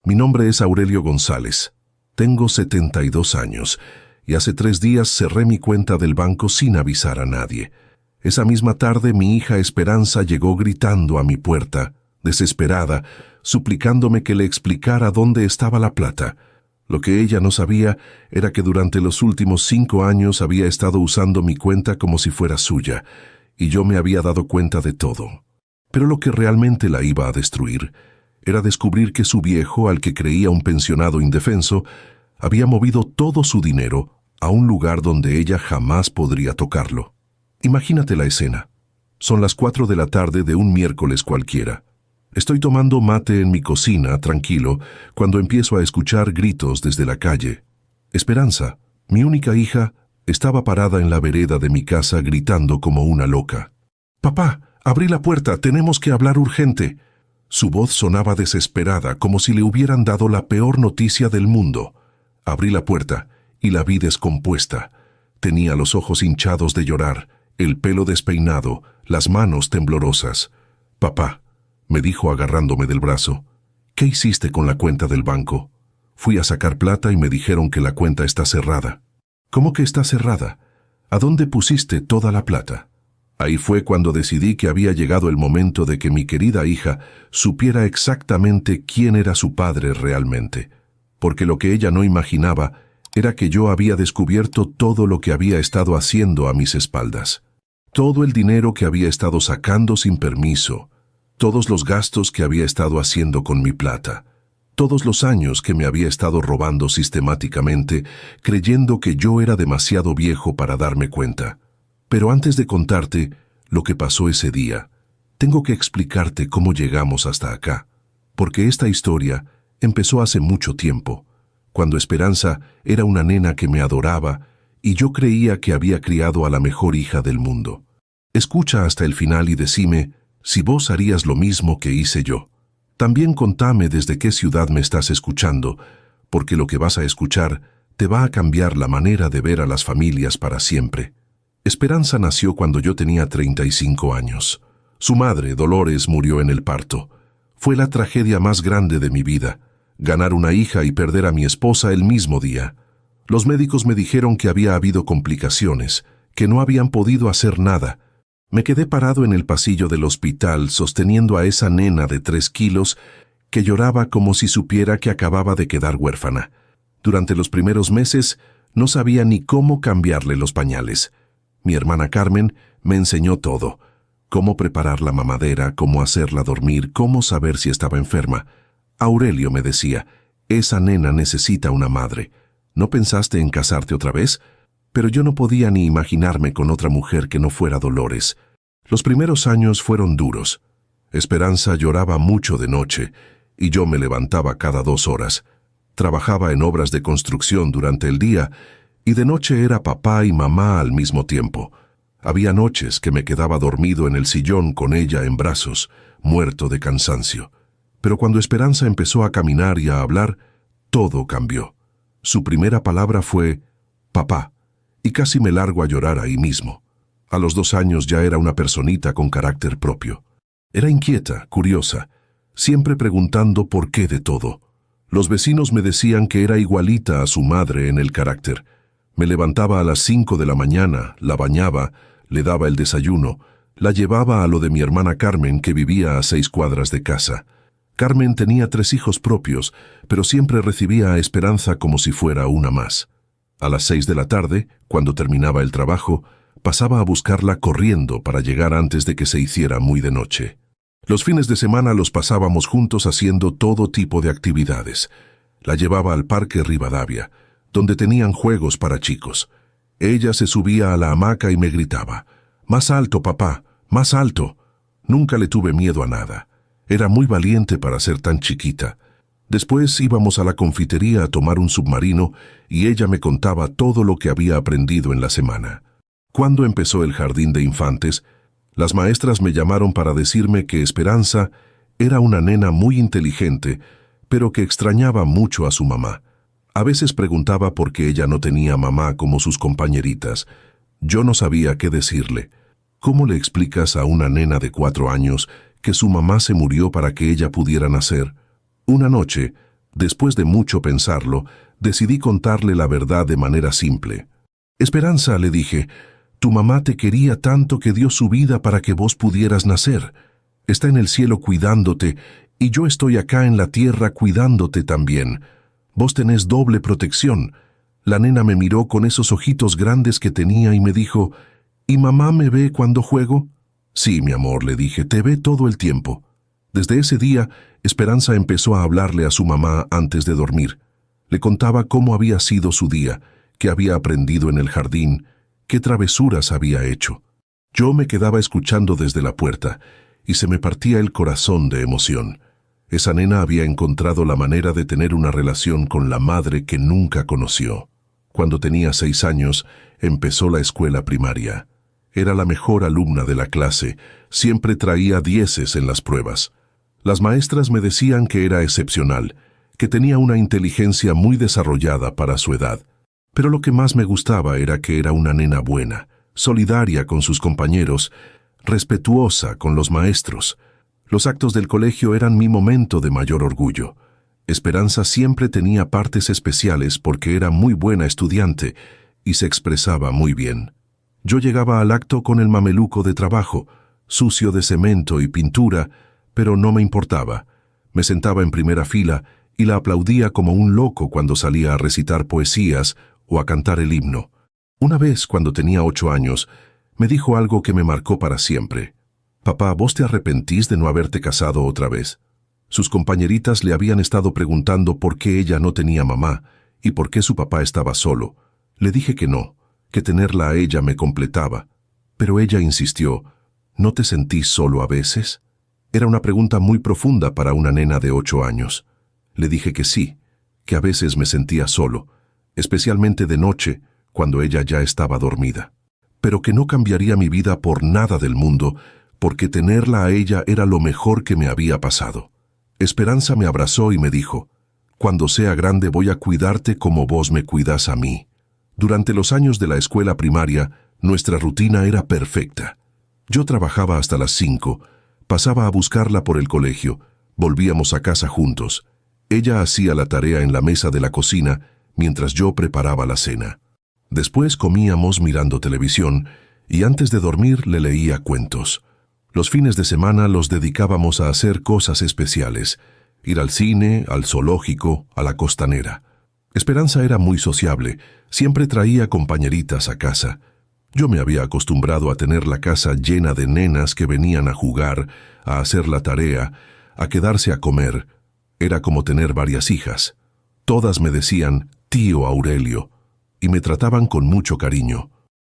Mi nombre es Aurelio González. Tengo 72 años y hace 3 días cerré mi cuenta del banco sin avisar a nadie. Esa misma tarde mi hija Esperanza llegó gritando a mi puerta, desesperada, suplicándome que le explicara dónde estaba la plata. Lo que ella no sabía era que durante los últimos 5 años había estado usando mi cuenta como si fuera suya, y yo me había dado cuenta de todo. Pero lo que realmente la iba a destruir era descubrir que su viejo, al que creía un pensionado indefenso, había movido todo su dinero a un lugar donde ella jamás podría tocarlo. Imagínate la escena. Son las 4 de la tarde de un miércoles cualquiera. Estoy tomando mate en mi cocina, tranquilo, cuando empiezo a escuchar gritos desde la calle. Esperanza, mi única hija, estaba parada en la vereda de mi casa gritando como una loca. «Papá, abrí la puerta, tenemos que hablar urgente». Su voz sonaba desesperada, como si le hubieran dado la peor noticia del mundo. Abrí la puerta y la vi descompuesta. Tenía los ojos hinchados de llorar, el pelo despeinado, las manos temblorosas. «Papá», me dijo agarrándome del brazo, «¿qué hiciste con la cuenta del banco?» Fui a sacar plata y me dijeron que la cuenta está cerrada. «¿Cómo que está cerrada? ¿A dónde pusiste toda la plata?» Ahí fue cuando decidí que había llegado el momento de que mi querida hija supiera exactamente quién era su padre realmente, porque lo que ella no imaginaba era que yo había descubierto todo lo que había estado haciendo a mis espaldas. Todo el dinero que había estado sacando sin permiso, todos los gastos que había estado haciendo con mi plata, todos los años que me había estado robando sistemáticamente, creyendo que yo era demasiado viejo para darme cuenta. Pero antes de contarte lo que pasó ese día, tengo que explicarte cómo llegamos hasta acá, porque esta historia empezó hace mucho tiempo, cuando Esperanza era una nena que me adoraba y yo creía que había criado a la mejor hija del mundo. Escucha hasta el final y decime si vos harías lo mismo que hice yo. También contame desde qué ciudad me estás escuchando, porque lo que vas a escuchar te va a cambiar la manera de ver a las familias para siempre. Esperanza nació cuando yo tenía 35 años. Su madre, Dolores, murió en el parto. Fue la tragedia más grande de mi vida, ganar una hija y perder a mi esposa el mismo día. Los médicos me dijeron que había habido complicaciones, que no habían podido hacer nada. Me quedé parado en el pasillo del hospital sosteniendo a esa nena de 3 kilos que lloraba como si supiera que acababa de quedar huérfana. Durante los primeros meses no sabía ni cómo cambiarle los pañales. Mi hermana Carmen me enseñó todo: cómo preparar la mamadera, cómo hacerla dormir, cómo saber si estaba enferma. Aurelio me decía, «Esa nena necesita una madre. ¿No pensaste en casarte otra vez?» Pero yo no podía ni imaginarme con otra mujer que no fuera Dolores. Los primeros años fueron duros. Esperanza lloraba mucho de noche y yo me levantaba cada 2 horas. Trabajaba en obras de construcción durante el día y de noche era papá y mamá al mismo tiempo. Había noches que me quedaba dormido en el sillón con ella en brazos, muerto de cansancio. Pero cuando Esperanza empezó a caminar y a hablar, todo cambió. Su primera palabra fue «papá», y casi me largo a llorar ahí mismo. A los 2 años ya era una personita con carácter propio. Era inquieta, curiosa, siempre preguntando por qué de todo. Los vecinos me decían que era igualita a su madre en el carácter. Me levantaba a las 5 de la mañana, la bañaba, le daba el desayuno, la llevaba a lo de mi hermana Carmen, que vivía a 6 cuadras de casa. Carmen tenía 3 hijos propios, pero siempre recibía a Esperanza como si fuera una más. A las 6 de la tarde, cuando terminaba el trabajo, pasaba a buscarla corriendo para llegar antes de que se hiciera muy de noche. Los fines de semana los pasábamos juntos haciendo todo tipo de actividades. La llevaba al Parque Rivadavia, donde tenían juegos para chicos. Ella se subía a la hamaca y me gritaba, «Más alto, papá, más alto». Nunca le tuve miedo a nada. Era muy valiente para ser tan chiquita. Después íbamos a la confitería a tomar un submarino y ella me contaba todo lo que había aprendido en la semana. Cuando empezó el jardín de infantes, las maestras me llamaron para decirme que Esperanza era una nena muy inteligente, pero que extrañaba mucho a su mamá. A veces preguntaba por qué ella no tenía mamá como sus compañeritas. Yo no sabía qué decirle. ¿Cómo le explicas a una nena de 4 años que su mamá se murió para que ella pudiera nacer? Una noche, Después de mucho pensarlo, decidí contarle la verdad de manera simple. Esperanza, le dije, tu mamá te quería tanto que dio su vida para que vos pudieras nacer. Está en el cielo cuidándote y yo estoy acá en la tierra cuidándote también. Vos tenés doble protección. La nena me miró con esos ojitos grandes que tenía y me dijo, ¿y mamá me ve cuando juego? Sí, mi amor, le dije, te ve todo el tiempo. Desde ese día, Esperanza empezó a hablarle a su mamá antes de dormir. Le contaba cómo había sido su día, qué había aprendido en el jardín, qué travesuras había hecho. Yo me quedaba escuchando desde la puerta y se me partía el corazón de emoción. Esa nena había encontrado la manera de tener una relación con la madre que nunca conoció. Cuando tenía 6 años, empezó la escuela primaria. Era la mejor alumna de la clase, siempre traía 10 en las pruebas. Las maestras me decían que era excepcional, que tenía una inteligencia muy desarrollada para su edad. Pero lo que más me gustaba era que era una nena buena, solidaria con sus compañeros, respetuosa con los maestros. Los actos del colegio eran mi momento de mayor orgullo. Esperanza siempre tenía partes especiales porque era muy buena estudiante y se expresaba muy bien. Yo llegaba al acto con el mameluco de trabajo, sucio de cemento y pintura, pero no me importaba. Me sentaba en primera fila y la aplaudía como un loco cuando salía a recitar poesías o a cantar el himno. Una vez, cuando tenía 8 años, me dijo algo que me marcó para siempre. «Papá, ¿vos te arrepentís de no haberte casado otra vez?» Sus compañeritas le habían estado preguntando por qué ella no tenía mamá y por qué su papá estaba solo. Le dije que no, que tenerla a ella me completaba. Pero ella insistió, ¿no te sentís solo a veces? Era una pregunta muy profunda para una nena de 8 años. Le dije que sí, que a veces me sentía solo, especialmente de noche, cuando ella ya estaba dormida. Pero que no cambiaría mi vida por nada del mundo, porque tenerla a ella era lo mejor que me había pasado. Esperanza me abrazó y me dijo, «Cuando sea grande voy a cuidarte como vos me cuidás a mí». Durante los años de la escuela primaria, nuestra rutina era perfecta. Yo trabajaba hasta las 5, pasaba a buscarla por el colegio, volvíamos a casa juntos. Ella hacía la tarea en la mesa de la cocina, mientras yo preparaba la cena. Después comíamos mirando televisión, y antes de dormir le leía cuentos. Los fines de semana los dedicábamos a hacer cosas especiales, ir al cine, al zoológico, a la costanera. Esperanza era muy sociable, siempre traía compañeritas a casa. Yo me había acostumbrado a tener la casa llena de nenas que venían a jugar, a hacer la tarea, a quedarse a comer. Era como tener varias hijas. Todas me decían, «Tío Aurelio», y me trataban con mucho cariño.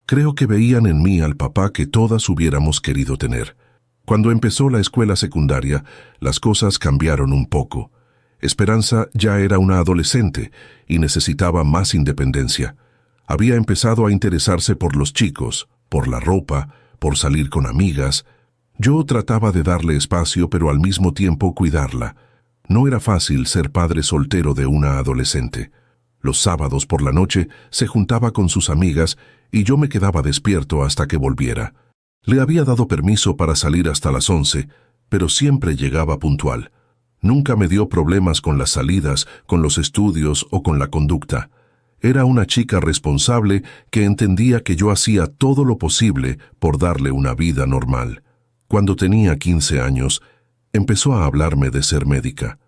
Creo que veían en mí al papá que todas hubiéramos querido tener. Cuando empezó la escuela secundaria, las cosas cambiaron un poco. Esperanza ya era una adolescente y necesitaba más independencia. Había empezado a interesarse por los chicos, por la ropa, por salir con amigas. Yo trataba de darle espacio, pero al mismo tiempo cuidarla. No era fácil ser padre soltero de una adolescente. Los sábados por la noche se juntaba con sus amigas y yo me quedaba despierto hasta que volviera. Le había dado permiso para salir hasta las 11, pero siempre llegaba puntual. Nunca me dio problemas con las salidas, con los estudios o con la conducta. Era una chica responsable que entendía que yo hacía todo lo posible por darle una vida normal. Cuando tenía 15 años, empezó a hablarme de ser médica.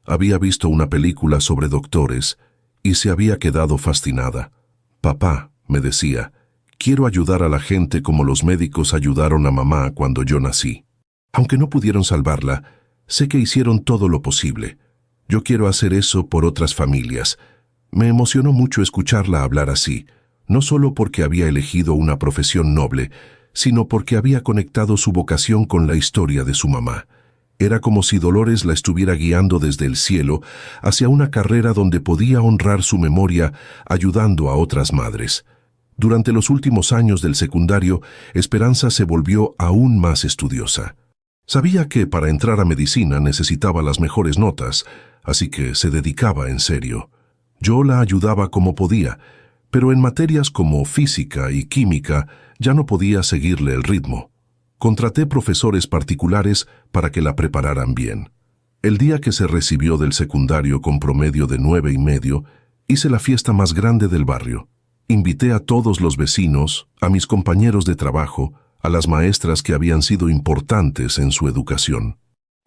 Había visto una película sobre doctores y se había quedado fascinada. «Papá», me decía, «quiero ayudar a la gente como los médicos ayudaron a mamá cuando yo nací. Aunque no pudieron salvarla, sé que hicieron todo lo posible. Yo quiero hacer eso por otras familias». Me emocionó mucho escucharla hablar así, no solo porque había elegido una profesión noble, sino porque había conectado su vocación con la historia de su mamá. Era como si Dolores la estuviera guiando desde el cielo hacia una carrera donde podía honrar su memoria ayudando a otras madres. Durante los últimos años del secundario, Esperanza se volvió aún más estudiosa. Sabía que para entrar a medicina necesitaba las mejores notas, así que se dedicaba en serio. Yo la ayudaba como podía, pero en materias como física y química ya no podía seguirle el ritmo. Contraté profesores particulares para que la prepararan bien. El día que se recibió del secundario con promedio de 9,5, hice la fiesta más grande del barrio. Invité a todos los vecinos, a mis compañeros de trabajo, a las maestras que habían sido importantes en su educación.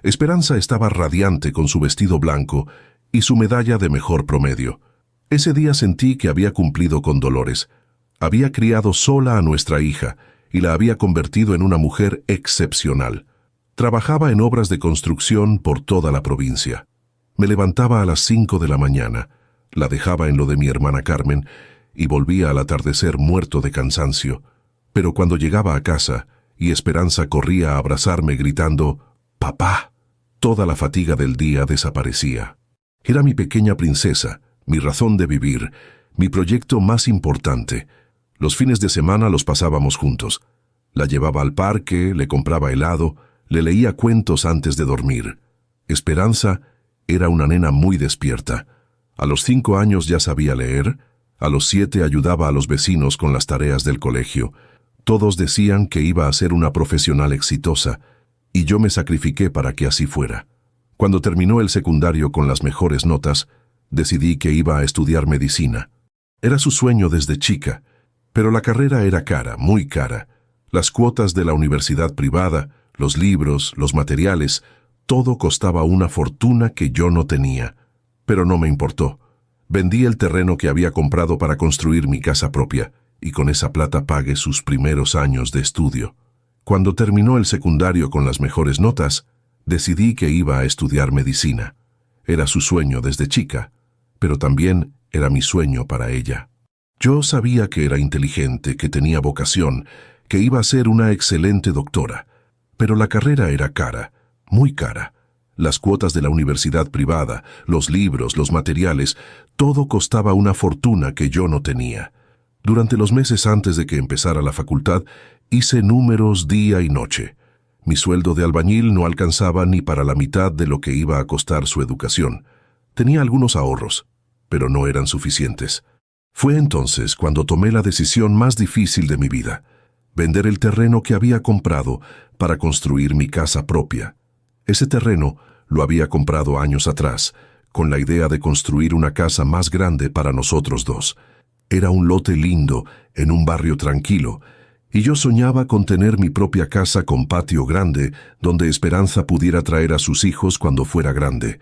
Esperanza estaba radiante con su vestido blanco y su medalla de mejor promedio. Ese día sentí que había cumplido con Dolores. Había criado sola a nuestra hija y la había convertido en una mujer excepcional. Trabajaba en obras de construcción por toda la provincia. Me levantaba a las 5 de la mañana, la dejaba en lo de mi hermana Carmen y volvía al atardecer muerto de cansancio. Pero cuando llegaba a casa y Esperanza corría a abrazarme gritando «¡Papá!», toda la fatiga del día desaparecía. Era mi pequeña princesa, mi razón de vivir, mi proyecto más importante. Los fines de semana los pasábamos juntos. La llevaba al parque, le compraba helado, le leía cuentos antes de dormir. Esperanza era una nena muy despierta. A los 5 años ya sabía leer, a los 7 ayudaba a los vecinos con las tareas del colegio. Todos decían que iba a ser una profesional exitosa, y yo me sacrifiqué para que así fuera. Cuando terminó el secundario con las mejores notas, decidí que iba a estudiar medicina. Era su sueño desde chica, pero la carrera era cara, muy cara. Las cuotas de la universidad privada, los libros, los materiales, todo costaba una fortuna que yo no tenía. Pero no me importó. Vendí el terreno que había comprado para construir mi casa propia, y con esa plata pagué sus primeros años de estudio. Cuando terminó el secundario con las mejores notas, decidí que iba a estudiar medicina. Era su sueño desde chica, pero también era mi sueño para ella. Yo sabía que era inteligente, que tenía vocación, que iba a ser una excelente doctora. Pero la carrera era cara, muy cara. Las cuotas de la universidad privada, los libros, los materiales, todo costaba una fortuna que yo no tenía. Durante los meses antes de que empezara la facultad, hice números día y noche. Mi sueldo de albañil no alcanzaba ni para la mitad de lo que iba a costar su educación. Tenía algunos ahorros, pero no eran suficientes. Fue entonces cuando tomé la decisión más difícil de mi vida: vender el terreno que había comprado para construir mi casa propia. Ese terreno lo había comprado años atrás, con la idea de construir una casa más grande para nosotros dos. Era un lote lindo, en un barrio tranquilo, y yo soñaba con tener mi propia casa con patio grande, donde Esperanza pudiera traer a sus hijos cuando fuera grande.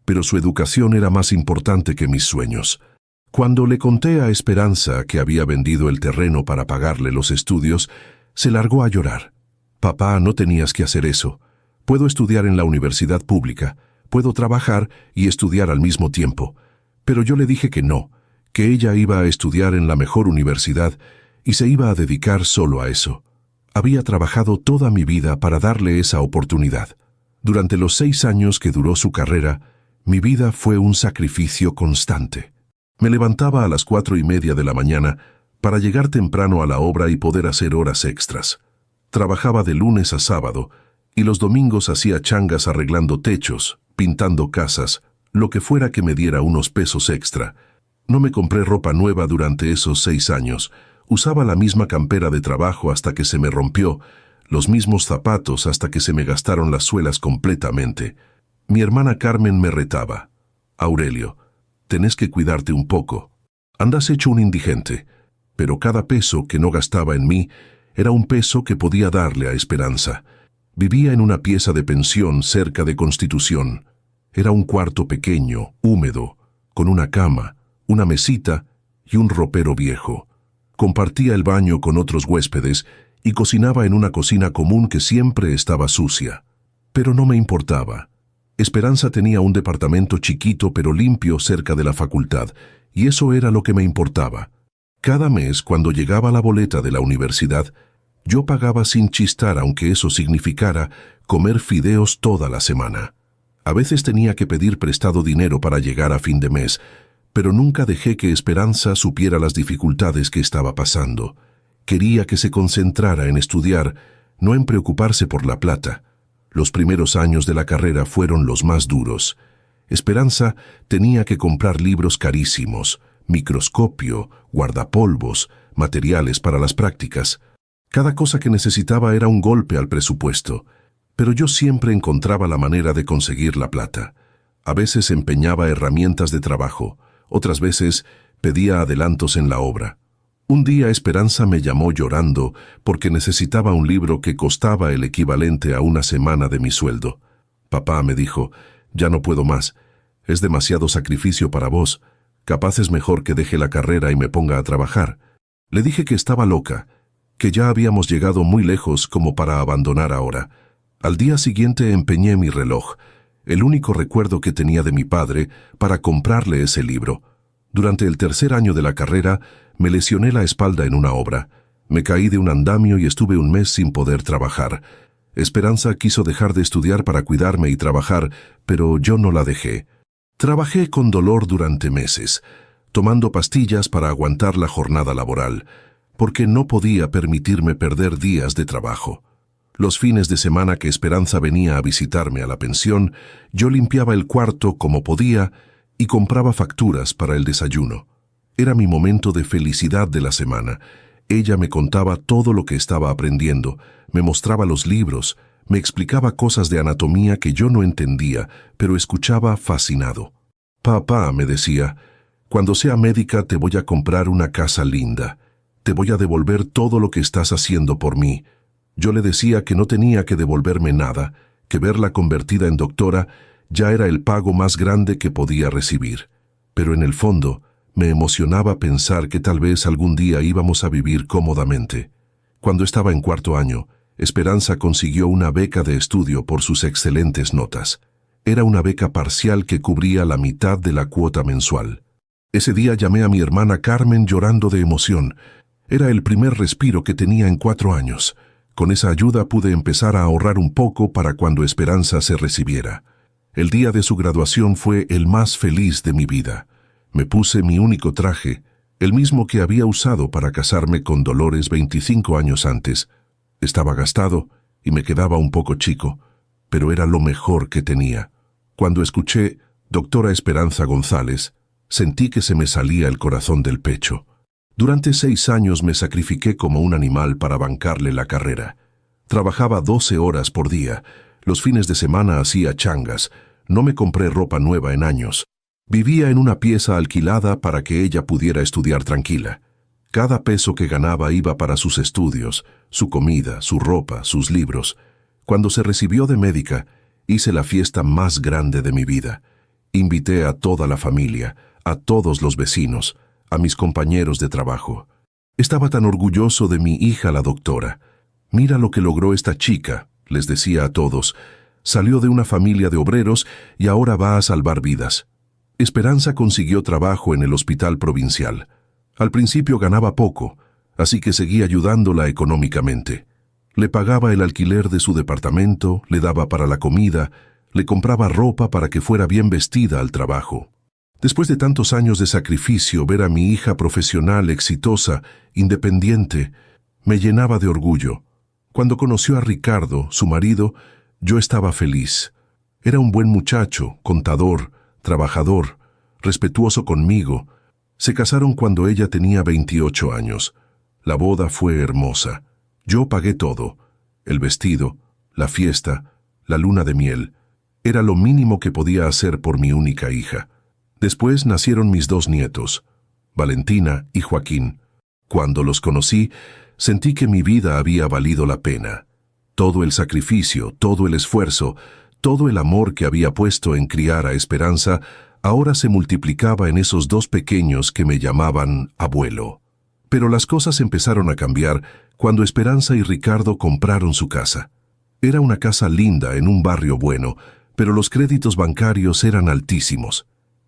Pero su educación era más importante que mis sueños. Cuando le conté a Esperanza que había vendido el terreno para pagarle los estudios, se largó a llorar. «Papá, no tenías que hacer eso. Puedo estudiar en la universidad pública, puedo trabajar y estudiar al mismo tiempo». Pero yo le dije que no, que ella iba a estudiar en la mejor universidad y se iba a dedicar solo a eso. Había trabajado toda mi vida para darle esa oportunidad. Durante los 6 años que duró su carrera, mi vida fue un sacrificio constante. Me levantaba a las 4:30 de la mañana para llegar temprano a la obra y poder hacer horas extras. Trabajaba de lunes a sábado y los domingos hacía changas arreglando techos, pintando casas, lo que fuera que me diera unos pesos extra. No me compré ropa nueva durante esos 6 años. Usaba la misma campera de trabajo hasta que se me rompió, los mismos zapatos hasta que se me gastaron las suelas completamente. Mi hermana Carmen me retaba: «Aurelio, tenés que cuidarte un poco. Andas hecho un indigente». Pero cada peso que no gastaba en mí era un peso que podía darle a Esperanza. Vivía en una pieza de pensión cerca de Constitución. Era un cuarto pequeño, húmedo, con una cama, una mesita y un ropero viejo. Compartía el baño con otros huéspedes y cocinaba en una cocina común que siempre estaba sucia. Pero no me importaba. Esperanza tenía un departamento chiquito pero limpio cerca de la facultad, y eso era lo que me importaba. Cada mes, cuando llegaba la boleta de la universidad, yo pagaba sin chistar, aunque eso significara comer fideos toda la semana. A veces tenía que pedir prestado dinero para llegar a fin de mes, pero nunca dejé que Esperanza supiera las dificultades que estaba pasando. Quería que se concentrara en estudiar, no en preocuparse por la plata. Los primeros años de la carrera fueron los más duros. Esperanza tenía que comprar libros carísimos, microscopio, guardapolvos, materiales para las prácticas. Cada cosa que necesitaba era un golpe al presupuesto. pero yo siempre encontraba la manera de conseguir la plata. A veces empeñaba herramientas de trabajo, otras veces pedía adelantos en la obra. Un día Esperanza me llamó llorando porque necesitaba un libro que costaba el equivalente a una semana de mi sueldo. Papá, me dijo, ya no puedo más. Es demasiado sacrificio para vos. Capaz es mejor que deje la carrera y me ponga a trabajar. Le dije que estaba loca, que ya habíamos llegado muy lejos como para abandonar ahora. Al día siguiente empeñé mi reloj, el único recuerdo que tenía de mi padre, para comprarle ese libro. Durante el tercer año de la carrera, me lesioné la espalda en una obra. Me caí de un andamio y estuve un mes sin poder trabajar. Esperanza quiso dejar de estudiar para cuidarme y trabajar, pero yo no la dejé. Trabajé con dolor durante meses, tomando pastillas para aguantar la jornada laboral, porque no podía permitirme perder días de trabajo. Los fines de semana que Esperanza venía a visitarme a la pensión, yo limpiaba el cuarto como podía y compraba facturas para el desayuno. Era mi momento de felicidad de la semana. Ella me contaba todo lo que estaba aprendiendo, me mostraba los libros, me explicaba cosas de anatomía que yo no entendía, pero escuchaba fascinado. Papá, me decía, cuando sea médica te voy a comprar una casa linda. Te voy a devolver todo lo que estás haciendo por mí. Yo le decía que no tenía que devolverme nada, que verla convertida en doctora ya era el pago más grande que podía recibir. Pero en el fondo, me emocionaba pensar que tal vez algún día íbamos a vivir cómodamente. Cuando estaba en cuarto año, Esperanza consiguió una beca de estudio por sus excelentes notas. Era una beca parcial que cubría la mitad de la cuota mensual. Ese día llamé a mi hermana Carmen llorando de emoción. Era el primer respiro que tenía en 4 años. Con esa ayuda pude empezar a ahorrar un poco para cuando Esperanza se recibiera. El día de su graduación fue el más feliz de mi vida. Me puse mi único traje, el mismo que había usado para casarme con Dolores 25 años antes. Estaba gastado y me quedaba un poco chico, pero era lo mejor que tenía. Cuando escuché Doctora Esperanza González, sentí que se me salía el corazón del pecho. Durante 6 años me sacrifiqué como un animal para bancarle la carrera. Trabajaba 12 horas por día. Los fines de semana hacía changas. No me compré ropa nueva en años. Vivía en una pieza alquilada para que ella pudiera estudiar tranquila. Cada peso que ganaba iba para sus estudios, su comida, su ropa, sus libros. Cuando se recibió de médica, hice la fiesta más grande de mi vida. Invité a toda la familia, a todos los vecinos, a mis compañeros de trabajo. Estaba tan orgulloso de mi hija la doctora. Mira lo que logró esta chica, les decía a todos. Salió de una familia de obreros y ahora va a salvar vidas. Esperanza consiguió trabajo en el hospital provincial. Al principio ganaba poco, así que seguí ayudándola económicamente. Le pagaba el alquiler de su departamento, le daba para la comida, le compraba ropa para que fuera bien vestida al trabajo. Después de tantos años de sacrificio, ver a mi hija profesional, exitosa, independiente, me llenaba de orgullo. Cuando conoció a Ricardo, su marido, yo estaba feliz. Era un buen muchacho, contador, trabajador, respetuoso conmigo. Se casaron cuando ella tenía 28 años. La boda fue hermosa. Yo pagué todo. El vestido, la fiesta, la luna de miel. Era lo mínimo que podía hacer por mi única hija. Después nacieron mis 2 nietos, Valentina y Joaquín. Cuando los conocí, sentí que mi vida había valido la pena. Todo el sacrificio, todo el esfuerzo, todo el amor que había puesto en criar a Esperanza, ahora se multiplicaba en esos 2 pequeños que me llamaban abuelo. Pero las cosas empezaron a cambiar cuando Esperanza y Ricardo compraron su casa. Era una casa linda en un barrio bueno, pero los créditos bancarios eran altísimos.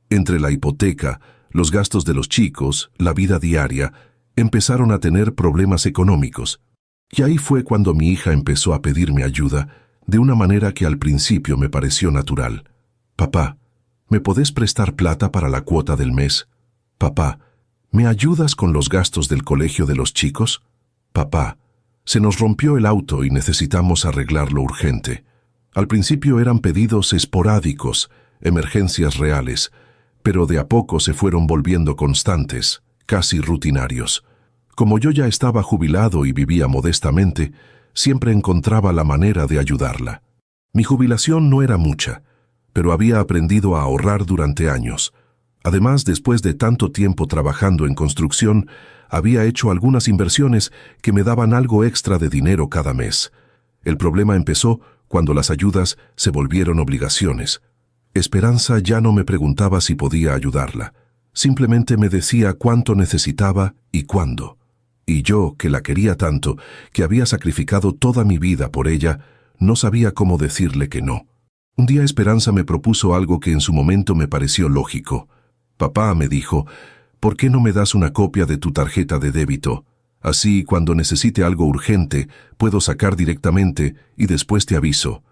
Entre la hipoteca, los gastos de los chicos, la vida diaria, empezaron a tener problemas económicos. Y ahí fue cuando mi hija empezó a pedirme ayuda, de una manera que al principio me pareció natural. Papá, ¿me podés prestar plata para la cuota del mes? Papá, ¿me ayudas con los gastos del colegio de los chicos? Papá, se nos rompió el auto y necesitamos arreglarlo urgente. Al principio eran pedidos esporádicos, emergencias reales, pero de a poco se fueron volviendo constantes, casi rutinarios. Como yo ya estaba jubilado y vivía modestamente, siempre encontraba la manera de ayudarla. Mi jubilación no era mucha, pero había aprendido a ahorrar durante años. Además, después de tanto tiempo trabajando en construcción, había hecho algunas inversiones que me daban algo extra de dinero cada mes. El problema empezó cuando las ayudas se volvieron obligaciones. Esperanza ya no me preguntaba si podía ayudarla. Simplemente me decía cuánto necesitaba y cuándo. Y yo, que la quería tanto, que había sacrificado toda mi vida por ella, no sabía cómo decirle que no. Un día Esperanza me propuso algo que en su momento me pareció lógico. Papá, me dijo, ¿por qué no me das una copia de tu tarjeta de débito? Así, cuando necesite algo urgente, puedo sacar directamente y después te aviso.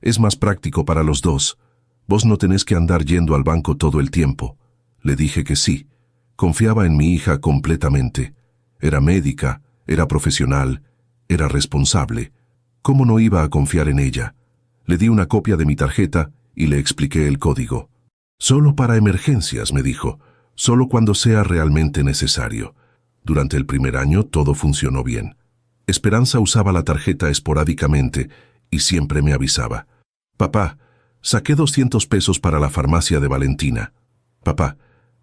Es más práctico para los dos. Vos no tenés que andar yendo al banco todo el tiempo. Le dije que sí. Confiaba en mi hija completamente. Era médica, era profesional, era responsable. ¿Cómo no iba a confiar en ella? Le di una copia de mi tarjeta y le expliqué el código. Solo para emergencias, me dijo, solo cuando sea realmente necesario. Durante el primer año todo funcionó bien. Esperanza usaba la tarjeta esporádicamente y siempre me avisaba. Papá, saqué 200 pesos para la farmacia de Valentina. Papá,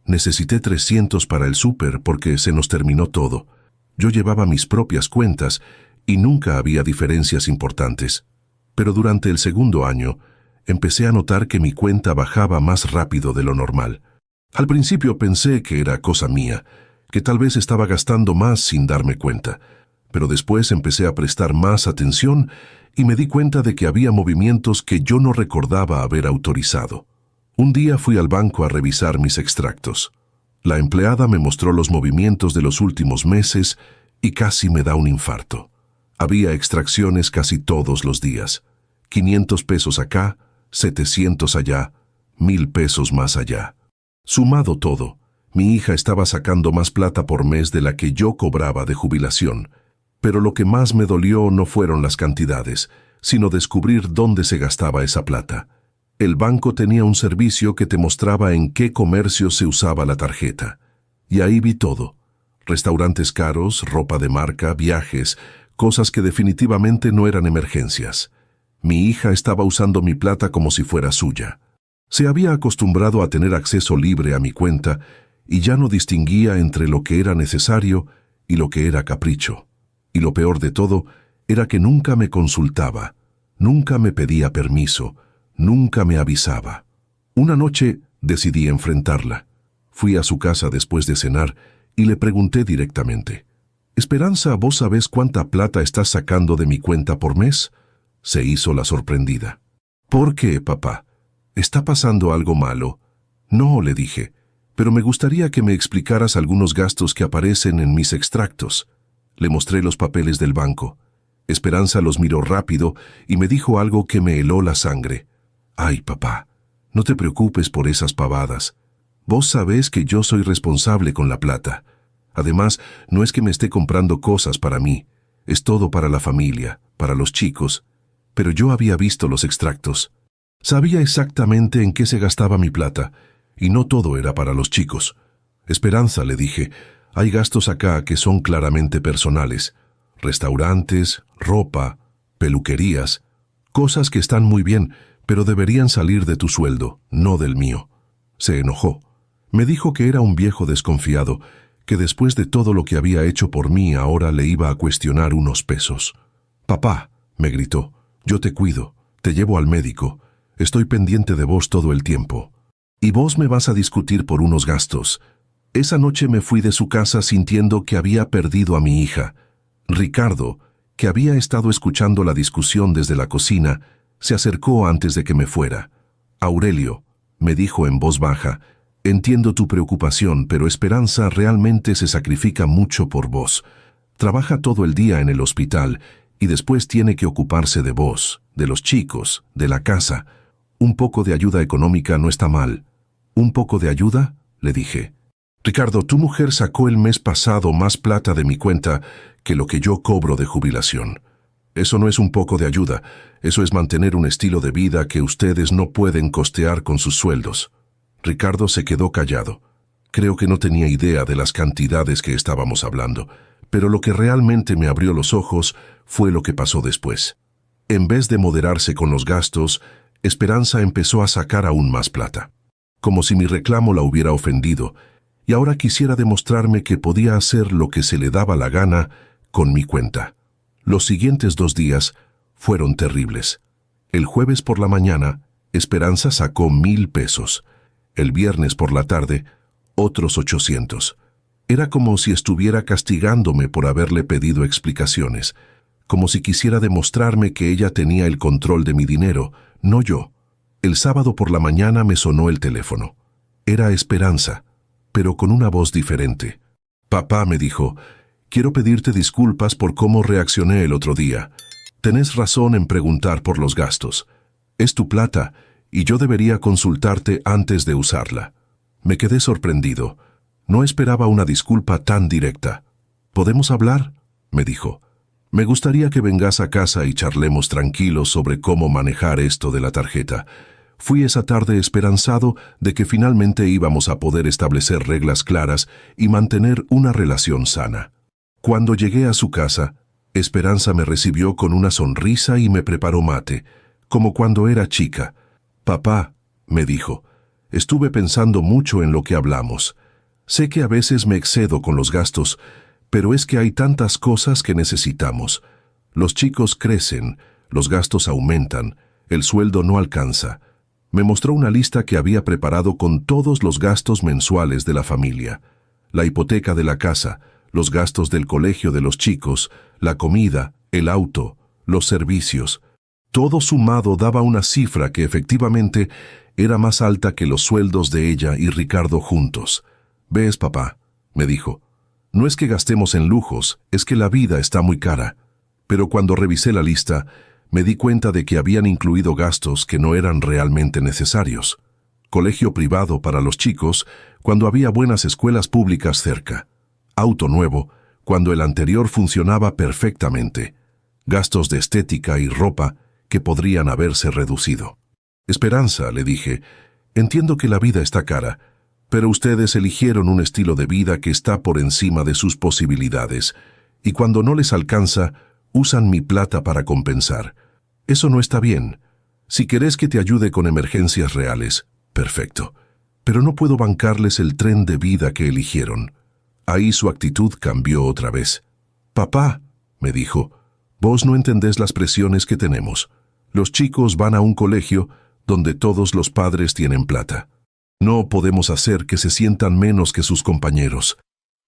necesité 300 para el súper porque se nos terminó todo. Yo llevaba mis propias cuentas y nunca había diferencias importantes. Pero durante el segundo año, empecé a notar que mi cuenta bajaba más rápido de lo normal. Al principio pensé que era cosa mía, que tal vez estaba gastando más sin darme cuenta, pero después empecé a prestar más atención y me di cuenta de que había movimientos que yo no recordaba haber autorizado. Un día fui al banco a revisar mis extractos. La empleada me mostró los movimientos de los últimos meses y casi me da un infarto. Había extracciones casi todos los días. 500 pesos acá, 700 allá, 1000 pesos más allá. Sumado todo, mi hija estaba sacando más plata por mes de la que yo cobraba de jubilación. Pero lo que más me dolió no fueron las cantidades, sino descubrir dónde se gastaba esa plata. El banco tenía un servicio que te mostraba en qué comercio se usaba la tarjeta. Y ahí vi todo. Restaurantes caros, ropa de marca, viajes, cosas que definitivamente no eran emergencias. Mi hija estaba usando mi plata como si fuera suya. Se había acostumbrado a tener acceso libre a mi cuenta y ya no distinguía entre lo que era necesario y lo que era capricho. Y lo peor de todo era que nunca me consultaba, nunca me pedía permiso, nunca me avisaba. Una noche decidí enfrentarla. Fui a su casa después de cenar y le pregunté directamente: «Esperanza, ¿vos sabés cuánta plata estás sacando de mi cuenta por mes?» Se hizo la sorprendida. «¿Por qué, papá? ¿Está pasando algo malo?» «No», le dije, «pero me gustaría que me explicaras algunos gastos que aparecen en mis extractos». Le mostré los papeles del banco. Esperanza los miró rápido y me dijo algo que me heló la sangre. «Ay, papá, no te preocupes por esas pavadas. Vos sabés que yo soy responsable con la plata. Además, no es que me esté comprando cosas para mí. Es todo para la familia, para los chicos. Pero yo había visto los extractos. Sabía exactamente en qué se gastaba mi plata, y no todo era para los chicos. Esperanza», le dije, «hay gastos acá que son claramente personales. Restaurantes, ropa, peluquerías, cosas que están muy bien, pero deberían salir de tu sueldo, no del mío». Se enojó. Me dijo que era un viejo desconfiado, que después de todo lo que había hecho por mí ahora le iba a cuestionar unos pesos. «Papá», me gritó, «yo te cuido, te llevo al médico, estoy pendiente de vos todo el tiempo. Y vos me vas a discutir por unos gastos». Esa noche me fui de su casa sintiendo que había perdido a mi hija. Ricardo, que había estado escuchando la discusión desde la cocina, se acercó antes de que me fuera. «Aurelio», me dijo en voz baja, «entiendo tu preocupación, pero Esperanza realmente se sacrifica mucho por vos. Trabaja todo el día en el hospital y después tiene que ocuparse de vos, de los chicos, de la casa. Un poco de ayuda económica no está mal». «¿Un poco de ayuda?», le dije. «Ricardo, tu mujer sacó el mes pasado más plata de mi cuenta que lo que yo cobro de jubilación. Eso no es un poco de ayuda, eso es mantener un estilo de vida que ustedes no pueden costear con sus sueldos». Ricardo se quedó callado. Creo que no tenía idea de las cantidades que estábamos hablando, pero lo que realmente me abrió los ojos fue lo que pasó después. En vez de moderarse con los gastos, Esperanza empezó a sacar aún más plata, como si mi reclamo la hubiera ofendido, y ahora quisiera demostrarme que podía hacer lo que se le daba la gana con mi cuenta. Los siguientes 2 días fueron terribles. El jueves por la mañana, Esperanza sacó 1,000 pesos. El viernes por la tarde, otros 800. Era como si estuviera castigándome por haberle pedido explicaciones, como si quisiera demostrarme que ella tenía el control de mi dinero, no yo. El sábado por la mañana me sonó el teléfono. Era Esperanza, pero con una voz diferente. «Papá», me dijo, «quiero pedirte disculpas por cómo reaccioné el otro día. Tenés razón en preguntar por los gastos. Es tu plata, y yo debería consultarte antes de usarla». Me quedé sorprendido. No esperaba una disculpa tan directa. «¿Podemos hablar?», me dijo. «Me gustaría que vengas a casa y charlemos tranquilos sobre cómo manejar esto de la tarjeta». Fui esa tarde esperanzado de que finalmente íbamos a poder establecer reglas claras y mantener una relación sana. Cuando llegué a su casa, Esperanza me recibió con una sonrisa y me preparó mate, como cuando era chica. «Papá», me dijo, «estuve pensando mucho en lo que hablamos. Sé que a veces me excedo con los gastos, pero es que hay tantas cosas que necesitamos. Los chicos crecen, los gastos aumentan, el sueldo no alcanza». Me mostró una lista que había preparado con todos los gastos mensuales de la familia. La hipoteca de la casa, los gastos del colegio de los chicos, la comida, el auto, los servicios. Todo sumado daba una cifra que efectivamente era más alta que los sueldos de ella y Ricardo juntos. «¿Ves, papá?», me dijo. «No es que gastemos en lujos, es que la vida está muy cara». Pero cuando revisé la lista, me di cuenta de que habían incluido gastos que no eran realmente necesarios. Colegio privado para los chicos cuando había buenas escuelas públicas cerca. Auto nuevo cuando el anterior funcionaba perfectamente. Gastos de estética y ropa que podrían haberse reducido. «Esperanza», le dije, «entiendo que la vida está cara, pero ustedes eligieron un estilo de vida que está por encima de sus posibilidades, y cuando no les alcanza, usan mi plata para compensar. Eso no está bien. Si querés que te ayude con emergencias reales, perfecto. Pero no puedo bancarles el tren de vida que eligieron». Ahí su actitud cambió otra vez. «Papá», me dijo, «vos no entendés las presiones que tenemos. Los chicos van a un colegio donde todos los padres tienen plata. No podemos hacer que se sientan menos que sus compañeros.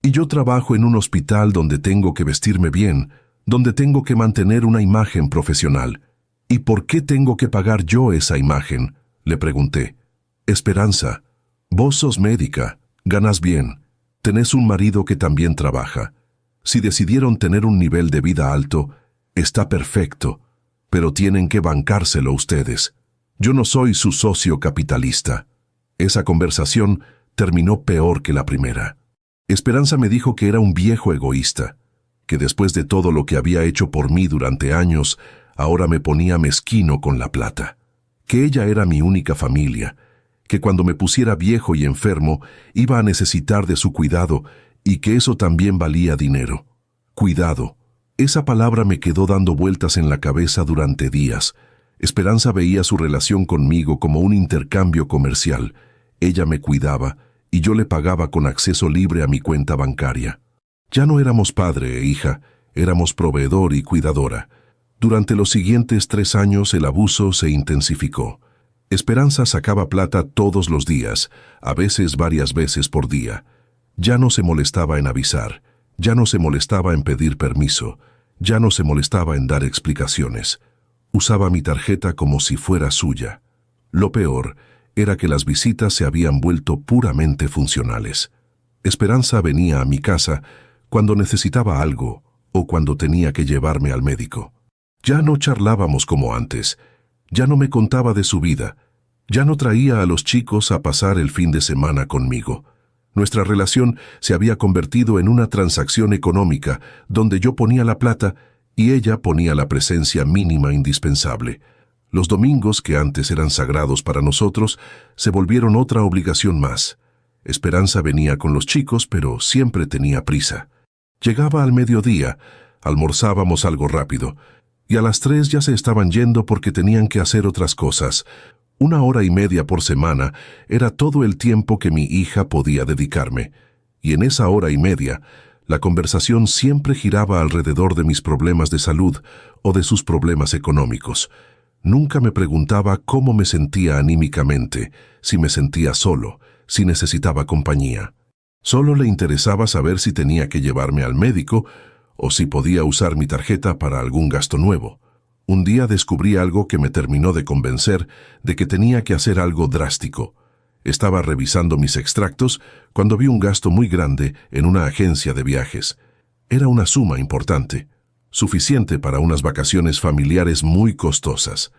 Y yo trabajo en un hospital donde tengo que vestirme bien, donde tengo que mantener una imagen profesional. ¿Y por qué tengo que pagar yo esa imagen?», le pregunté. «Esperanza, vos sos médica, ganas bien, tenés un marido que también trabaja. Si decidieron tener un nivel de vida alto, está perfecto, pero tienen que bancárselo ustedes. Yo no soy su socio capitalista». Esa conversación terminó peor que la primera. Esperanza me dijo que era un viejo egoísta, que después de todo lo que había hecho por mí durante años, ahora me ponía mezquino con la plata, que ella era mi única familia, que cuando me pusiera viejo y enfermo iba a necesitar de su cuidado y que eso también valía dinero. Cuidado. Esa palabra me quedó dando vueltas en la cabeza durante días. Esperanza veía su relación conmigo como un intercambio comercial. Ella me cuidaba y yo le pagaba con acceso libre a mi cuenta bancaria. Ya no éramos padre e hija, éramos proveedor y cuidadora. Durante los siguientes 3 años el abuso se intensificó. Esperanza sacaba plata todos los días, a veces varias veces por día. Ya no se molestaba en avisar, ya no se molestaba en pedir permiso, ya no se molestaba en dar explicaciones. Usaba mi tarjeta como si fuera suya. Lo peor era que las visitas se habían vuelto puramente funcionales. Esperanza venía a mi casa cuando necesitaba algo o cuando tenía que llevarme al médico. Ya no charlábamos como antes, ya no me contaba de su vida, ya no traía a los chicos a pasar el fin de semana conmigo. Nuestra relación se había convertido en una transacción económica donde yo ponía la plata y ella ponía la presencia mínima indispensable. Los domingos, que antes eran sagrados para nosotros, se volvieron otra obligación más. Esperanza venía con los chicos, pero siempre tenía prisa. Llegaba al mediodía, almorzábamos algo rápido, y a las 3 ya se estaban yendo porque tenían que hacer otras cosas. 1 hora y media por semana era todo el tiempo que mi hija podía dedicarme, y en esa 1 hora y media la conversación siempre giraba alrededor de mis problemas de salud o de sus problemas económicos. Nunca me preguntaba cómo me sentía anímicamente, si me sentía solo, si necesitaba compañía. Solo le interesaba saber si tenía que llevarme al médico o si podía usar mi tarjeta para algún gasto nuevo. Un día descubrí algo que me terminó de convencer de que tenía que hacer algo drástico. Estaba revisando mis extractos cuando vi un gasto muy grande en una agencia de viajes. Era una suma importante, suficiente para unas vacaciones familiares muy costosas.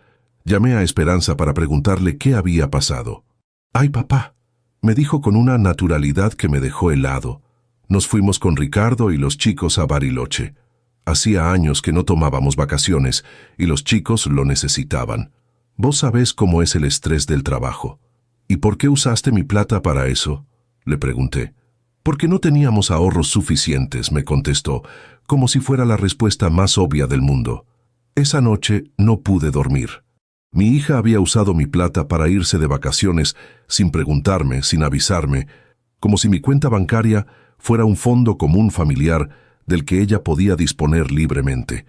Llamé a Esperanza para preguntarle qué había pasado. «Ay, papá», me dijo con una naturalidad que me dejó helado. Nos fuimos con Ricardo y los chicos a Bariloche. Hacía años que no tomábamos vacaciones y los chicos lo necesitaban. Vos sabés cómo es el estrés del trabajo. «¿Y por qué usaste mi plata para eso?», le pregunté. «Porque no teníamos ahorros suficientes», me contestó, como si fuera la respuesta más obvia del mundo. Esa noche no pude dormir. Mi hija había usado mi plata para irse de vacaciones sin preguntarme, sin avisarme, como si mi cuenta bancaria fuera un fondo común familiar del que ella podía disponer libremente,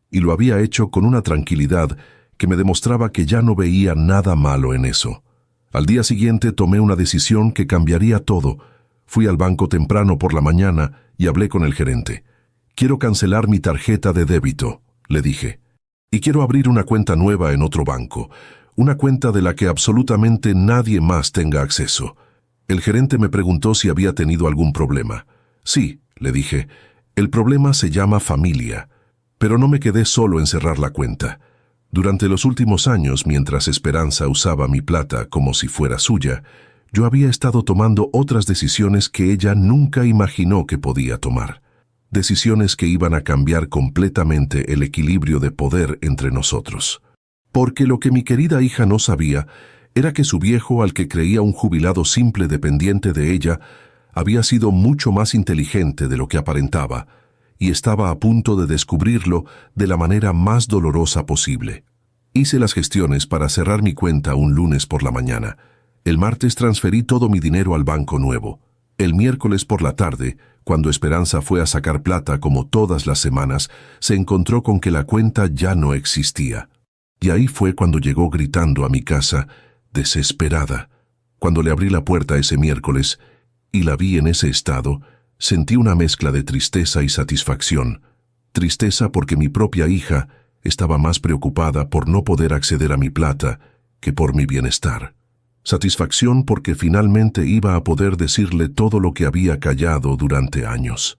y lo había hecho con una tranquilidad que me demostraba que ya no veía nada malo en eso. Al día siguiente tomé una decisión que cambiaría todo. Fui al banco temprano por la mañana y hablé con el gerente. «Quiero cancelar mi tarjeta de débito», le dije. «Y quiero abrir una cuenta nueva en otro banco, una cuenta de la que absolutamente nadie más tenga acceso». El gerente me preguntó si había tenido algún problema. «Sí», le dije, «el problema se llama familia». Pero no me quedé solo en cerrar la cuenta. Durante los últimos años, mientras Esperanza usaba mi plata como si fuera suya, yo había estado tomando otras decisiones que ella nunca imaginó que podía tomar. Decisiones que iban a cambiar completamente el equilibrio de poder entre nosotros. Porque lo que mi querida hija no sabía era que su viejo, al que creía un jubilado simple dependiente de ella, había sido mucho más inteligente de lo que aparentaba, y estaba a punto de descubrirlo de la manera más dolorosa posible. Hice las gestiones para cerrar mi cuenta un lunes por la mañana. El martes transferí todo mi dinero al banco nuevo. El miércoles por la tarde, cuando Esperanza fue a sacar plata como todas las semanas, se encontró con que la cuenta ya no existía. Y ahí fue cuando llegó gritando a mi casa, desesperada. Cuando le abrí la puerta ese miércoles y la vi en ese estado, sentí una mezcla de tristeza y satisfacción. Tristeza porque mi propia hija estaba más preocupada por no poder acceder a mi plata que por mi bienestar. Satisfacción porque finalmente iba a poder decirle todo lo que había callado durante años.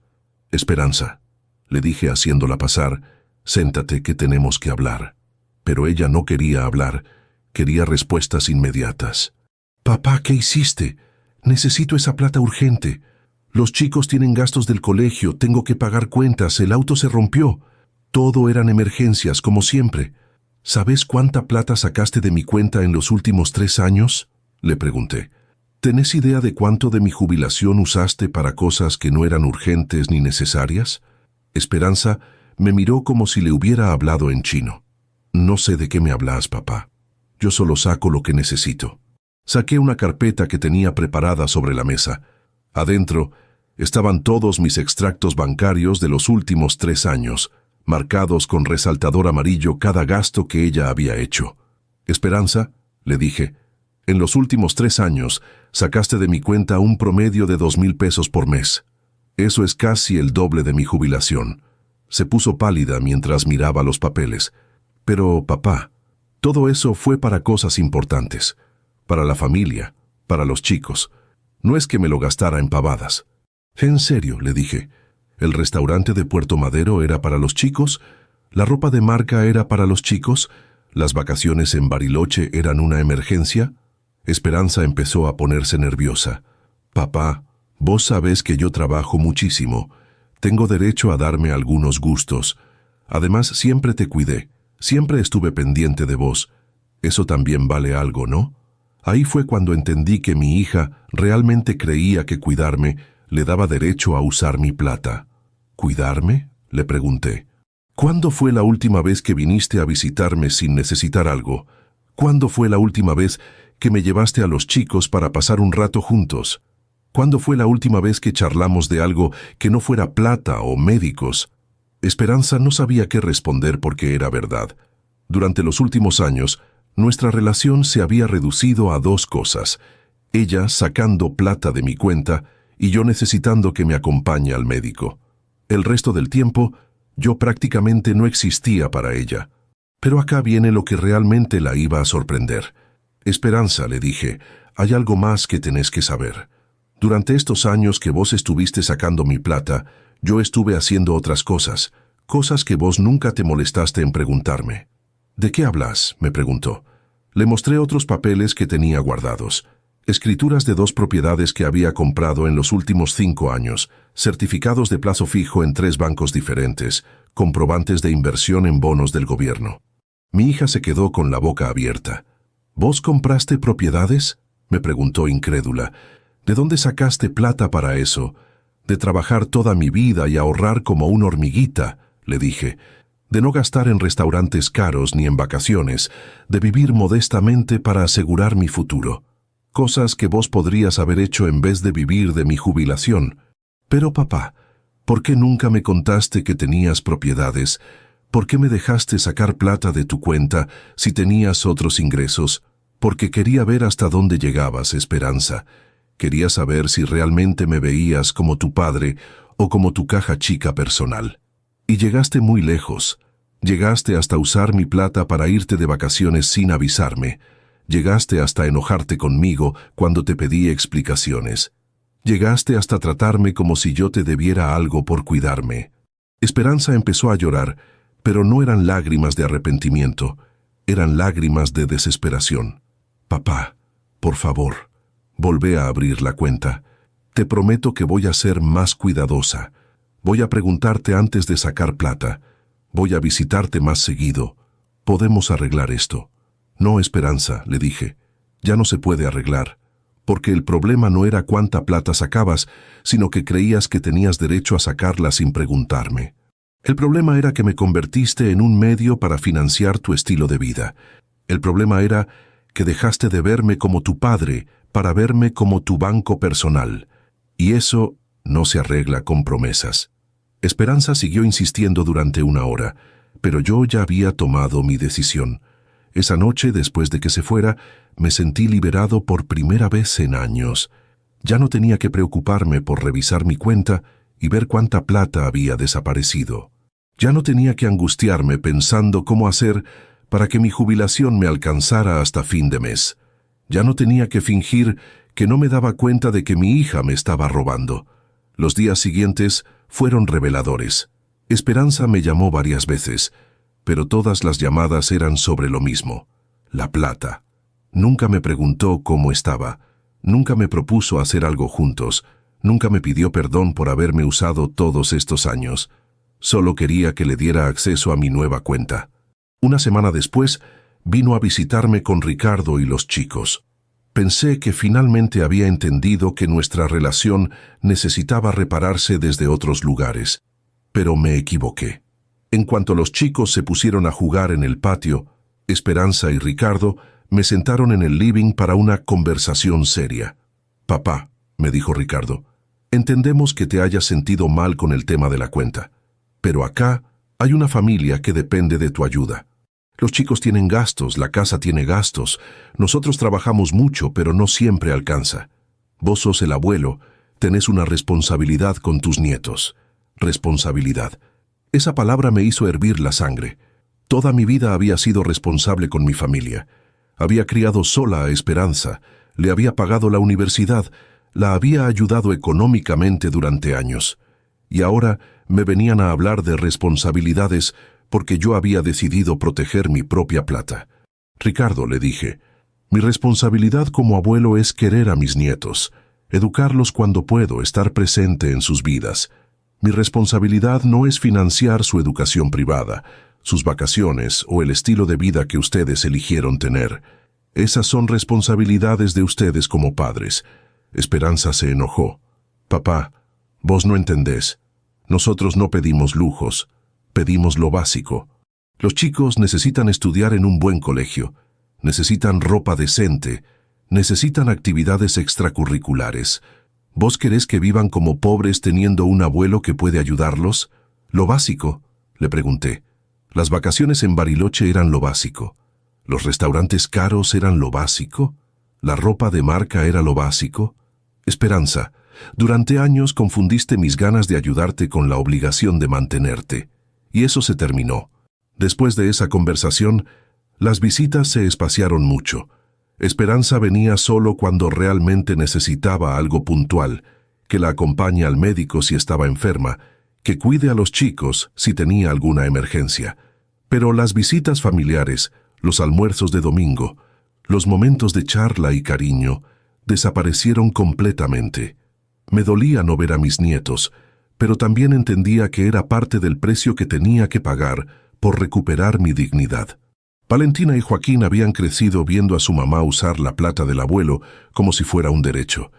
«Esperanza», le dije haciéndola pasar, «séntate que tenemos que hablar». Pero ella no quería hablar, quería respuestas inmediatas. «Papá, ¿qué hiciste? Necesito esa plata urgente. Los chicos tienen gastos del colegio, tengo que pagar cuentas, el auto se rompió. Todo eran emergencias, como siempre. ¿Sabes cuánta plata sacaste de mi cuenta en los últimos 3 años?» le pregunté. ¿Tenés idea de cuánto de mi jubilación usaste para cosas que no eran urgentes ni necesarias? Esperanza me miró como si le hubiera hablado en chino. «No sé de qué me hablas, papá. Yo solo saco lo que necesito». Saqué una carpeta que tenía preparada sobre la mesa. Adentro estaban todos mis extractos bancarios de los últimos 3 años, marcados con resaltador amarillo cada gasto que ella había hecho. «Esperanza», le dije, «en los últimos 3 años sacaste de mi cuenta un promedio de 2,000 pesos por mes. Eso es casi el doble de mi jubilación». Se puso pálida mientras miraba los papeles. «Pero, papá, todo eso fue para cosas importantes, para la familia, para los chicos. No es que me lo gastara en pavadas». «En serio», le dije, «¿el restaurante de Puerto Madero era para los chicos? ¿La ropa de marca era para los chicos? ¿Las vacaciones en Bariloche eran una emergencia?» Esperanza empezó a ponerse nerviosa. «Papá, vos sabés que yo trabajo muchísimo. Tengo derecho a darme algunos gustos. Además, siempre te cuidé. Siempre estuve pendiente de vos. Eso también vale algo, ¿no?» Ahí fue cuando entendí que mi hija realmente creía que cuidarme le daba derecho a usar mi plata. «¿Cuidarme?», le pregunté. ¿Cuándo fue la última vez que viniste a visitarme sin necesitar algo? ¿Cuándo fue la última vez que me llevaste a los chicos para pasar un rato juntos? ¿Cuándo fue la última vez que charlamos de algo que no fuera plata o médicos? Esperanza no sabía qué responder porque era verdad. Durante los últimos años, nuestra relación se había reducido a dos cosas: ella sacando plata de mi cuenta y yo necesitando que me acompañe al médico. El resto del tiempo, yo prácticamente no existía para ella. Pero acá viene lo que realmente la iba a sorprender. Esperanza, le dije, hay algo más que tenés que saber. Durante estos años que vos estuviste sacando mi plata, yo estuve haciendo otras cosas, cosas que vos nunca te molestaste en preguntarme. ¿De qué hablas?, me preguntó. Le mostré otros papeles que tenía guardados. Escrituras de 2 propiedades que había comprado en los últimos 5 años, certificados de plazo fijo en 3 bancos diferentes, comprobantes de inversión en bonos del gobierno. Mi hija se quedó con la boca abierta. ¿Vos compraste propiedades?, me preguntó incrédula. ¿De dónde sacaste plata para eso? De trabajar toda mi vida y ahorrar como una hormiguita, le dije. De no gastar en restaurantes caros ni en vacaciones, de vivir modestamente para asegurar mi futuro. Cosas que vos podrías haber hecho en vez de vivir de mi jubilación. Pero papá, ¿por qué nunca me contaste que tenías propiedades? ¿Por qué me dejaste sacar plata de tu cuenta si tenías otros ingresos? Porque quería ver hasta dónde llegabas, Esperanza. Quería saber si realmente me veías como tu padre o como tu caja chica personal. Y llegaste muy lejos. Llegaste hasta usar mi plata para irte de vacaciones sin avisarme. Llegaste hasta enojarte conmigo cuando te pedí explicaciones. Llegaste hasta tratarme como si yo te debiera algo por cuidarme. Esperanza empezó a llorar, pero no eran lágrimas de arrepentimiento, eran lágrimas de desesperación. Papá, por favor, volvé a abrir la cuenta. Te prometo que voy a ser más cuidadosa. Voy a preguntarte antes de sacar plata. Voy a visitarte más seguido. Podemos arreglar esto. No, Esperanza, le dije. Ya no se puede arreglar. Porque el problema no era cuánta plata sacabas, sino que creías que tenías derecho a sacarla sin preguntarme. El problema era que me convertiste en un medio para financiar tu estilo de vida. El problema era que dejaste de verme como tu padre para verme como tu banco personal. Y eso no se arregla con promesas. Esperanza siguió insistiendo durante 1 hora, pero yo ya había tomado mi decisión. Esa noche, después de que se fuera, me sentí liberado por primera vez en años. Ya no tenía que preocuparme por revisar mi cuenta y ver cuánta plata había desaparecido. Ya no tenía que angustiarme pensando cómo hacer para que mi jubilación me alcanzara hasta fin de mes. Ya no tenía que fingir que no me daba cuenta de que mi hija me estaba robando. Los días siguientes fueron reveladores. Esperanza me llamó varias veces, pero todas las llamadas eran sobre lo mismo: la plata. Nunca me preguntó cómo estaba, nunca me propuso hacer algo juntos, nunca me pidió perdón por haberme usado todos estos años. Solo quería que le diera acceso a mi nueva cuenta. 1 semana después, vino a visitarme con Ricardo y los chicos. Pensé que finalmente había entendido que nuestra relación necesitaba repararse desde otros lugares, pero me equivoqué. En cuanto los chicos se pusieron a jugar en el patio, Esperanza y Ricardo me sentaron en el living para una conversación seria. «Papá», me dijo Ricardo, «entendemos que te hayas sentido mal con el tema de la cuenta, pero acá hay una familia que depende de tu ayuda. Los chicos tienen gastos, la casa tiene gastos, nosotros trabajamos mucho, pero no siempre alcanza. Vos sos el abuelo, tenés una responsabilidad con tus nietos». Responsabilidad. Esa palabra me hizo hervir la sangre. Toda mi vida había sido responsable con mi familia. Había criado sola a Esperanza, le había pagado la universidad, la había ayudado económicamente durante años. Y ahora me venían a hablar de responsabilidades porque yo había decidido proteger mi propia plata. «Ricardo», le dije, «mi responsabilidad como abuelo es querer a mis nietos, educarlos cuando puedo, estar presente en sus vidas. Mi responsabilidad no es financiar su educación privada, sus vacaciones o el estilo de vida que ustedes eligieron tener. Esas son responsabilidades de ustedes como padres». Esperanza se enojó. «Papá, vos no entendés. Nosotros no pedimos lujos, pedimos lo básico. Los chicos necesitan estudiar en un buen colegio, necesitan ropa decente, necesitan actividades extracurriculares. ¿Vos querés que vivan como pobres teniendo un abuelo que puede ayudarlos? ¿Lo básico?, le pregunté. ¿Las vacaciones en Bariloche eran lo básico? ¿Los restaurantes caros eran lo básico? ¿La ropa de marca era lo básico? Esperanza, durante años confundiste mis ganas de ayudarte con la obligación de mantenerte. Y eso se terminó. Después de esa conversación, las visitas se espaciaron mucho. Esperanza venía solo cuando realmente necesitaba algo puntual, que la acompañe al médico si estaba enferma, que cuide a los chicos si tenía alguna emergencia. Pero las visitas familiares, los almuerzos de domingo, los momentos de charla y cariño, desaparecieron completamente. Me dolía no ver a mis nietos, pero también entendía que era parte del precio que tenía que pagar por recuperar mi dignidad. Valentina y Joaquín habían crecido viendo a su mamá usar la plata del abuelo como si fuera un derecho.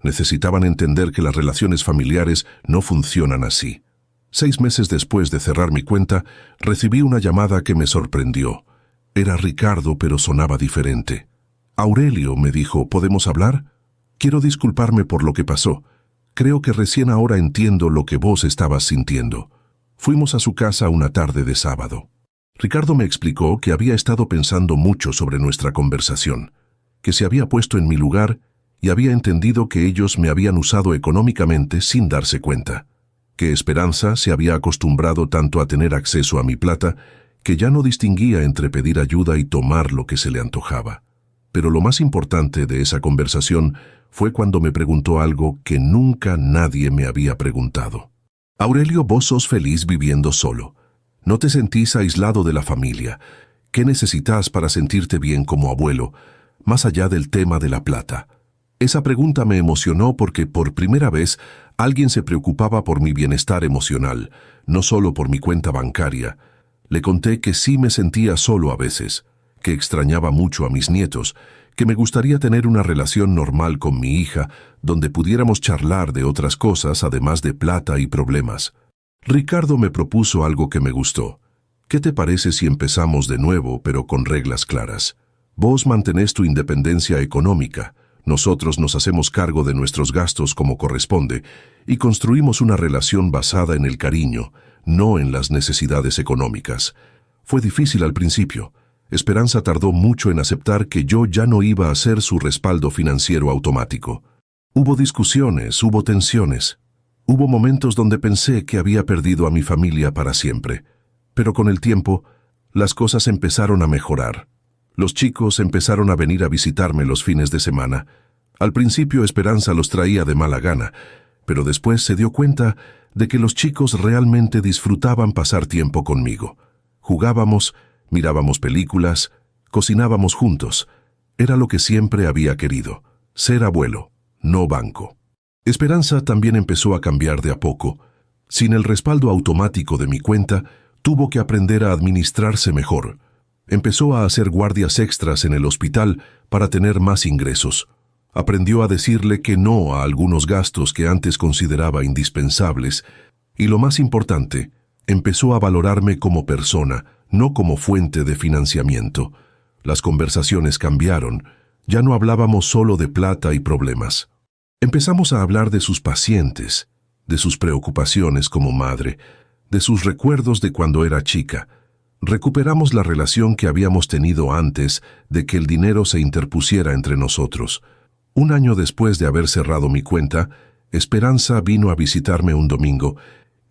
Necesitaban entender que las relaciones familiares no funcionan así. 6 meses después de cerrar mi cuenta, recibí una llamada que me sorprendió. Era Ricardo, pero sonaba diferente. «Aurelio», me dijo, «¿podemos hablar? Quiero disculparme por lo que pasó. Creo que recién ahora entiendo lo que vos estabas sintiendo». Fuimos a su casa una tarde de sábado. Ricardo me explicó que había estado pensando mucho sobre nuestra conversación, que se había puesto en mi lugar y había entendido que ellos me habían usado económicamente sin darse cuenta, que Esperanza se había acostumbrado tanto a tener acceso a mi plata que ya no distinguía entre pedir ayuda y tomar lo que se le antojaba. Pero lo más importante de esa conversación fue cuando me preguntó algo que nunca nadie me había preguntado. «Aurelio, vos sos feliz viviendo solo. No te sentís aislado de la familia. ¿Qué necesitas para sentirte bien como abuelo, más allá del tema de la plata?» Esa pregunta me emocionó porque por primera vez alguien se preocupaba por mi bienestar emocional, no solo por mi cuenta bancaria. Le conté que sí me sentía solo a veces, que extrañaba mucho a mis nietos, que me gustaría tener una relación normal con mi hija, donde pudiéramos charlar de otras cosas además de plata y problemas. Ricardo me propuso algo que me gustó. «¿Qué te parece si empezamos de nuevo, pero con reglas claras? Vos mantenés tu independencia económica, nosotros nos hacemos cargo de nuestros gastos como corresponde y construimos una relación basada en el cariño, no en las necesidades económicas». Fue difícil al principio. Esperanza tardó mucho en aceptar que yo ya no iba a ser su respaldo financiero automático. Hubo discusiones, hubo tensiones. Hubo momentos donde pensé que había perdido a mi familia para siempre. Pero con el tiempo, las cosas empezaron a mejorar. Los chicos empezaron a venir a visitarme los fines de semana. Al principio Esperanza los traía de mala gana, pero después se dio cuenta de que los chicos realmente disfrutaban pasar tiempo conmigo. Jugábamos, mirábamos películas, cocinábamos juntos. Era lo que siempre había querido, ser abuelo, no banco. Esperanza también empezó a cambiar de a poco. Sin el respaldo automático de mi cuenta, tuvo que aprender a administrarse mejor. Empezó a hacer guardias extras en el hospital para tener más ingresos. Aprendió a decirle que no a algunos gastos que antes consideraba indispensables. Y lo más importante, empezó a valorarme como persona, no como fuente de financiamiento. Las conversaciones cambiaron. Ya no hablábamos solo de plata y problemas. Empezamos a hablar de sus pacientes, de sus preocupaciones como madre, de sus recuerdos de cuando era chica. Recuperamos la relación que habíamos tenido antes de que el dinero se interpusiera entre nosotros. 1 año después de haber cerrado mi cuenta, Esperanza vino a visitarme un domingo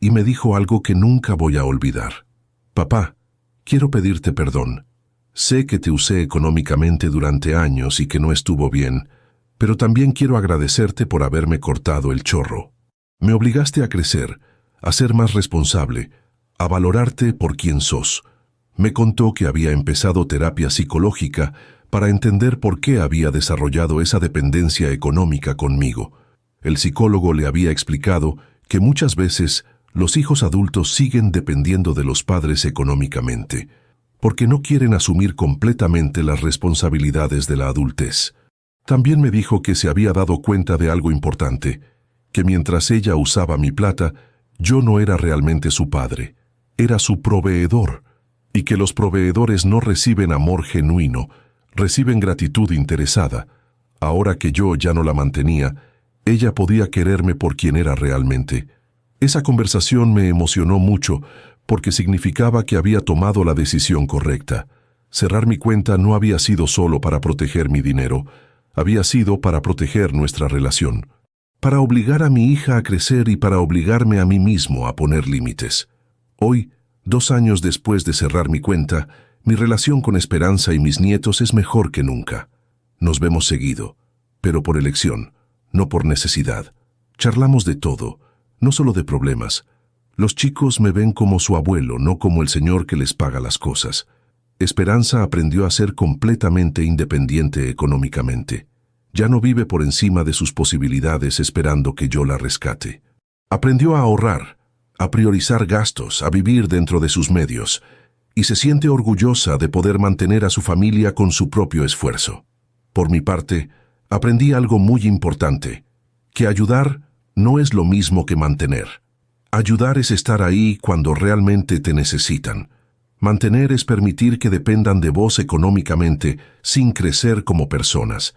y me dijo algo que nunca voy a olvidar. «Papá, quiero pedirte perdón. Sé que te usé económicamente durante años y que no estuvo bien, pero también quiero agradecerte por haberme cortado el chorro. Me obligaste a crecer, a ser más responsable, a valorarte por quien sos». Me contó que había empezado terapia psicológica para entender por qué había desarrollado esa dependencia económica conmigo. El psicólogo le había explicado que muchas veces los hijos adultos siguen dependiendo de los padres económicamente, porque no quieren asumir completamente las responsabilidades de la adultez. También me dijo que se había dado cuenta de algo importante, que mientras ella usaba mi plata, yo no era realmente su padre, era su proveedor, y que los proveedores no reciben amor genuino, reciben gratitud interesada. Ahora que yo ya no la mantenía, ella podía quererme por quien era realmente. Esa conversación me emocionó mucho porque significaba que había tomado la decisión correcta. Cerrar mi cuenta no había sido solo para proteger mi dinero, había sido para proteger nuestra relación, para obligar a mi hija a crecer y para obligarme a mí mismo a poner límites. Hoy, 2 años después de cerrar mi cuenta, mi relación con Esperanza y mis nietos es mejor que nunca. Nos vemos seguido, pero por elección, no por necesidad. Charlamos de todo, no solo de problemas. Los chicos me ven como su abuelo, no como el señor que les paga las cosas. Esperanza aprendió a ser completamente independiente económicamente. Ya no vive por encima de sus posibilidades esperando que yo la rescate. Aprendió a ahorrar, a priorizar gastos, a vivir dentro de sus medios, y se siente orgullosa de poder mantener a su familia con su propio esfuerzo. Por mi parte, aprendí algo muy importante, que ayudar no es lo mismo que mantener. Ayudar es estar ahí cuando realmente te necesitan. Mantener es permitir que dependan de vos económicamente sin crecer como personas.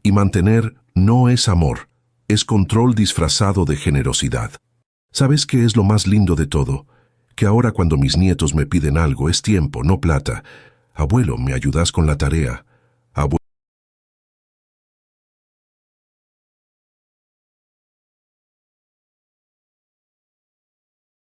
Y mantener no es amor, es control disfrazado de generosidad. ¿Sabes qué es lo más lindo de todo? Que ahora cuando mis nietos me piden algo es tiempo, no plata. Abuelo, ¿me ayudas con la tarea?